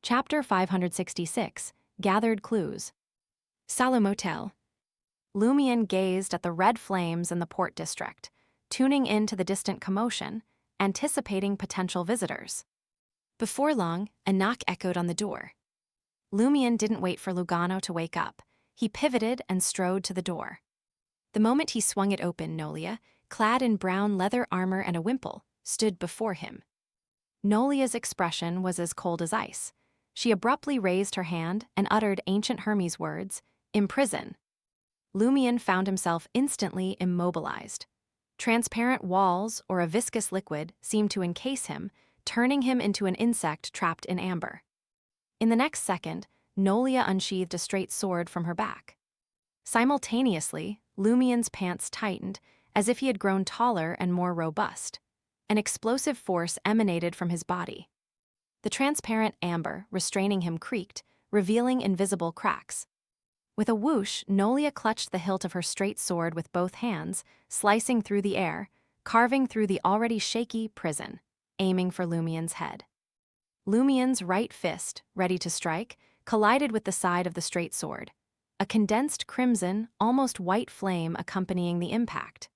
Chapter 566, Gathered Clues. Sala Motel. Lumion gazed at the red flames in the port district, tuning in to the distant commotion, anticipating potential visitors. Before long, a knock echoed on the door. Lumion didn't wait for Lugano to wake up. He pivoted and strode to the door. The moment he swung it open, Nolia, clad in brown leather armor and a wimple, stood before him. Nolia's expression was as cold as ice. She abruptly raised her hand and uttered ancient Hermes words, "Imprison." Lumion found himself instantly immobilized. Transparent walls or a viscous liquid seemed to encase him, turning him into an insect trapped in amber. In the next second, Nolia unsheathed a straight sword from her back. Simultaneously, Lumion's pants tightened, as if he had grown taller and more robust. An explosive force emanated from his body. The transparent amber restraining him creaked, revealing invisible cracks. With a whoosh, Nolia clutched the hilt of her straight sword with both hands, slicing through the air, carving through the already shaky prison, aiming for Lumion's head. Lumion's right fist, ready to strike, collided with the side of the straight sword, a condensed crimson, almost white flame accompanying the impact.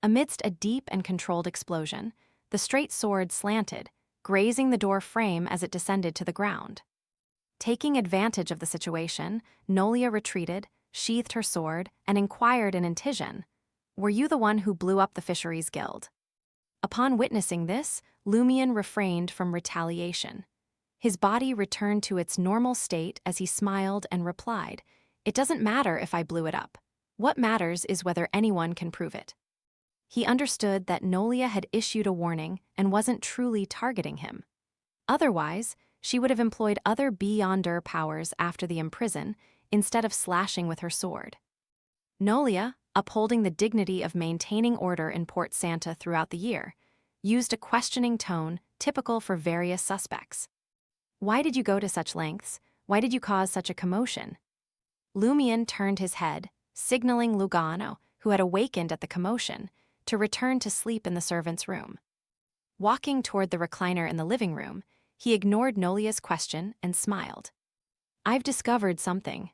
Amidst a deep and controlled explosion, the straight sword slanted, grazing the door frame as it descended to the ground. Taking advantage of the situation, Nolia retreated, sheathed her sword, and inquired in Intijan, "Were you the one who blew up the Fisheries Guild?" Upon witnessing this, Lumion refrained from retaliation. His body returned to its normal state as he smiled and replied, "It doesn't matter if I blew it up. What matters is whether anyone can prove it." He understood that Nolia had issued a warning and wasn't truly targeting him. Otherwise, she would have employed other Beyonder powers after the imprison instead of slashing with her sword. Nolia, upholding the dignity of maintaining order in Port Santa throughout the year, used a questioning tone typical for various suspects. "Why did you go to such lengths? Why did you cause such a commotion?" Lumion turned his head, signaling Lugano, who had awakened at the commotion, to return to sleep in the servants' room. Walking toward the recliner in the living room, he ignored Nolia's question and smiled. "I've discovered something."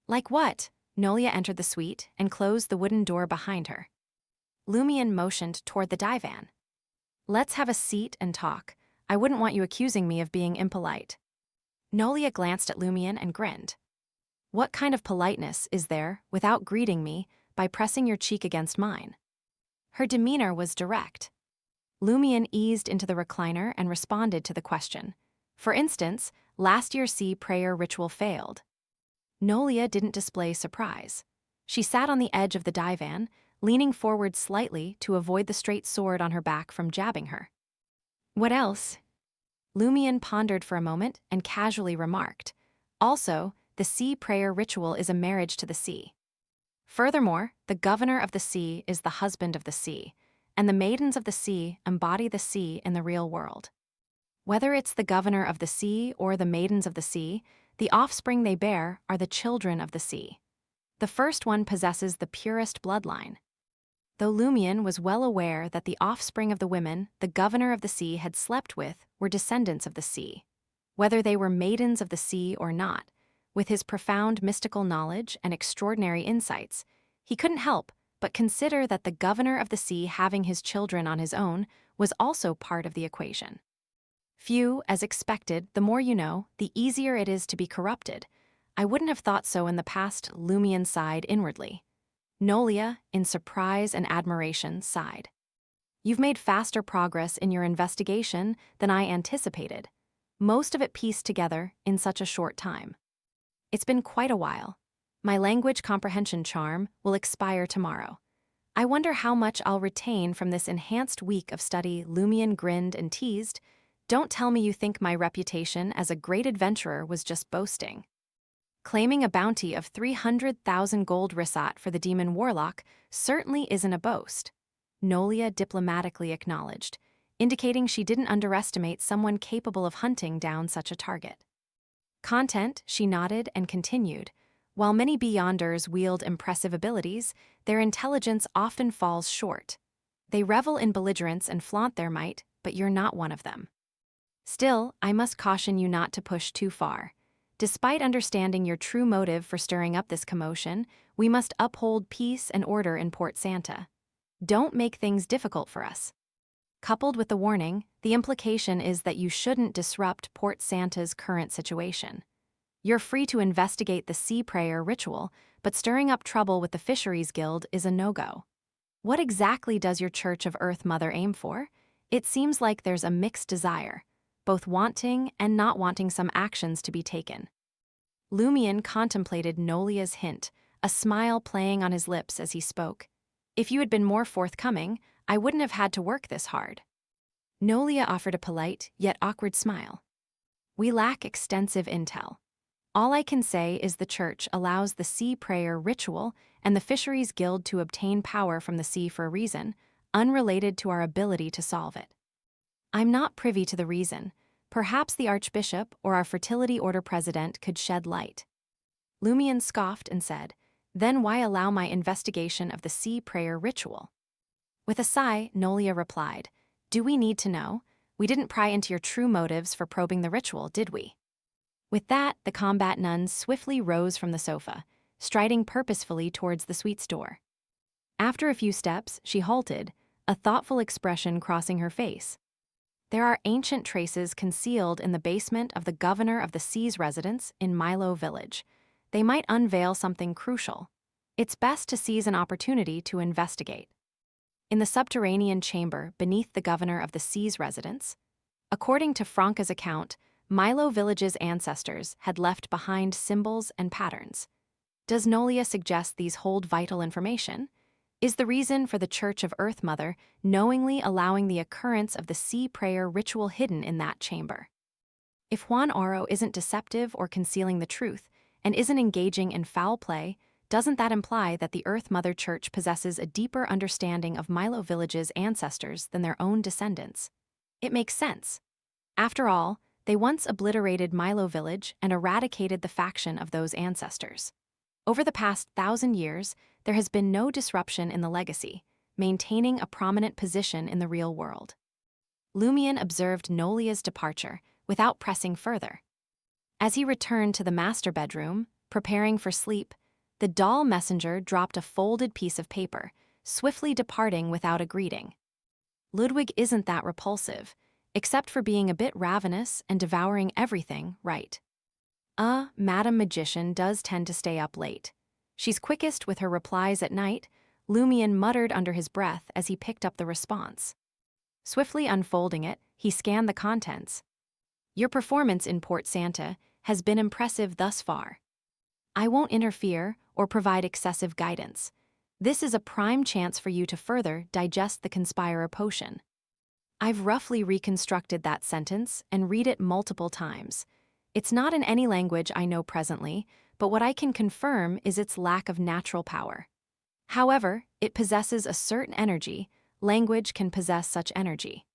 "Like what?" Nolia entered the suite and closed the wooden door behind her. Lumion motioned toward the divan. "Let's have a seat and talk. I wouldn't want you accusing me of being impolite." Nolia glanced at Lumion and grinned. "What kind of politeness is there, without greeting me, by pressing your cheek against mine?" Her demeanor was direct. Lumion eased into the recliner and responded to the question. "For instance, last year's sea prayer ritual failed." Nolia didn't display surprise. She sat on the edge of the divan, leaning forward slightly to avoid the straight sword on her back from jabbing her. "What else?" Lumion pondered for a moment and casually remarked, "Also, the sea prayer ritual is a marriage to the sea. Furthermore, the governor of the sea is the husband of the sea, and the maidens of the sea embody the sea in the real world. Whether it's the governor of the sea or the maidens of the sea, the offspring they bear are the children of the sea. The first one possesses the purest bloodline." Though Lumion was well aware that the offspring of the women the governor of the sea had slept with were descendants of the sea, whether they were maidens of the sea or not, with his profound mystical knowledge and extraordinary insights, he couldn't help but consider that the governor of the sea having his children on his own was also part of the equation. Few, as expected, the more you know, the easier it is to be corrupted. I wouldn't have thought so in the past, Lumion sighed inwardly. Nolia, in surprise and admiration, sighed. "You've made faster progress in your investigation than I anticipated. Most of it pieced together in such a short time. It's been quite a while. My language comprehension charm will expire tomorrow. I wonder how much I'll retain from this enhanced week of study." Lumion grinned and teased, "Don't tell me you think my reputation as a great adventurer was just boasting." Claiming a bounty of 300,000 gold risat for the demon warlock certainly isn't a boast, Nolia diplomatically acknowledged, indicating she didn't underestimate someone capable of hunting down such a target. Content, she nodded and continued, "While many Beyonders wield impressive abilities, their intelligence often falls short. They revel in belligerence and flaunt their might, but you're not one of them." Still, I must caution you not to push too far. Despite understanding your true motive for stirring up this commotion, we must uphold peace and order in Port Santa. Don't make things difficult for us. Coupled with the warning, the implication is that you shouldn't disrupt Port Santa's current situation. You're free to investigate the sea prayer ritual, but stirring up trouble with the Fisheries Guild is a no-go. What exactly does your Church of Earth Mother aim for? It seems like there's a mixed desire, both wanting and not wanting some actions to be taken. Lumion contemplated Nolia's hint, a smile playing on his lips as he spoke. If you had been more forthcoming, I wouldn't have had to work this hard. Nolia offered a polite, yet awkward smile. We lack extensive intel. All I can say is the Church allows the sea prayer ritual and the Fisheries Guild to obtain power from the sea for a reason, unrelated to our ability to solve it. I'm not privy to the reason. Perhaps the Archbishop or our Fertility Order president could shed light. Lumion scoffed and said, Then why allow my investigation of the sea prayer ritual? With a sigh, Nolia replied, Do we need to know? We didn't pry into your true motives for probing the ritual, did we? With that, the combat nun swiftly rose from the sofa, striding purposefully towards the suite's door. After a few steps, she halted, a thoughtful expression crossing her face. There are ancient traces concealed in the basement of the Governor of the Sea's residence in Milo Village. They might unveil something crucial. It's best to seize an opportunity to investigate. In the subterranean chamber beneath the Governor of the Sea's residence, according to Franca's account, Milo Village's ancestors had left behind symbols and patterns. Does Nolia suggest these hold vital information? Is the reason for the Church of Earth Mother knowingly allowing the occurrence of the sea prayer ritual hidden in that chamber? If Juan Oro isn't deceptive or concealing the truth, and isn't engaging in foul play, doesn't that imply that the Earth Mother Church possesses a deeper understanding of Milo Village's ancestors than their own descendants? It makes sense. After all, they once obliterated Milo Village and eradicated the faction of those ancestors. Over the past 1,000 years, there has been no disruption in the legacy, maintaining a prominent position in the real world. Lumion observed Nolia's departure without pressing further. As he returned to the master bedroom, preparing for sleep, the doll messenger dropped a folded piece of paper, swiftly departing without a greeting. Ludwig isn't that repulsive, except for being a bit ravenous and devouring everything, right? Madam Magician does tend to stay up late. She's quickest with her replies at night, Lumion muttered under his breath as he picked up the response. Swiftly unfolding it, he scanned the contents. Your performance in Port Santa has been impressive thus far. I won't interfere or provide excessive guidance. This is a prime chance for you to further digest the Conspirer potion. I've roughly reconstructed that sentence and read it multiple times. It's not in any language I know presently, but what I can confirm is its lack of natural power. However, it possesses a certain energy. Language can possess such energy.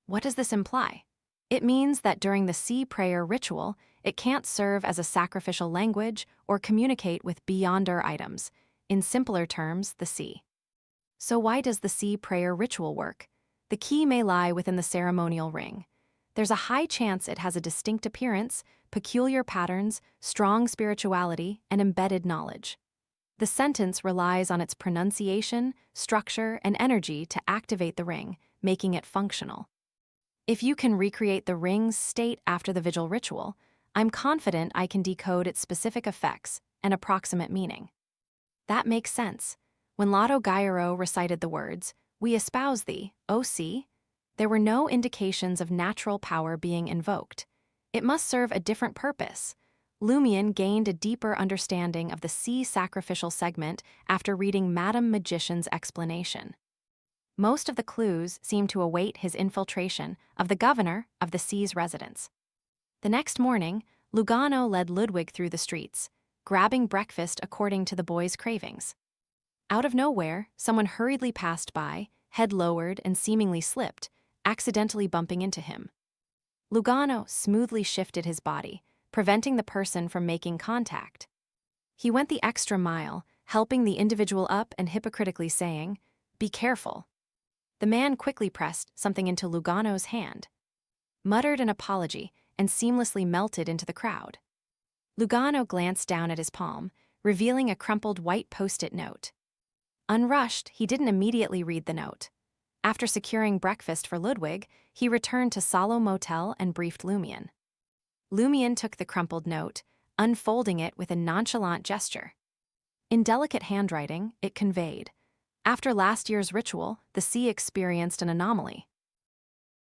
What does this imply? It means that during the sea prayer ritual, it can't serve as a sacrificial language or communicate with beyonder items, in simpler terms, the sea. So why does the sea prayer ritual work? The key may lie within the ceremonial ring. There's a high chance it has a distinct appearance, peculiar patterns, strong spirituality, and embedded knowledge. The sentence relies on its pronunciation, structure, and energy to activate the ring, making it functional. If you can recreate the ring's state after the vigil ritual, I'm confident I can decode its specific effects and approximate meaning. That makes sense. When Lotto Gairo recited the words, "We espouse thee, O sea," there were no indications of natural power being invoked. It must serve a different purpose. Lumion gained a deeper understanding of the sea sacrificial segment after reading Madam Magician's explanation. Most of the clues seemed to await his infiltration of the Governor of the Sea's residence. The next morning, Lugano led Ludwig through the streets, grabbing breakfast according to the boy's cravings. Out of nowhere, someone hurriedly passed by, head lowered and seemingly slipped, accidentally bumping into him. Lugano smoothly shifted his body, preventing the person from making contact. He went the extra mile, helping the individual up and hypocritically saying, "Be careful." The man quickly pressed something into Lugano's hand. muttered an apology, and seamlessly melted into the crowd. Lugano glanced down at his palm, revealing a crumpled white post-it note. Unrushed, he didn't immediately read the note. After securing breakfast for Ludwig, he returned to Salo Motel and briefed Lumion. Lumion took the crumpled note, unfolding it with a nonchalant gesture. In delicate handwriting, it conveyed, "After last year's ritual, the sea experienced an anomaly.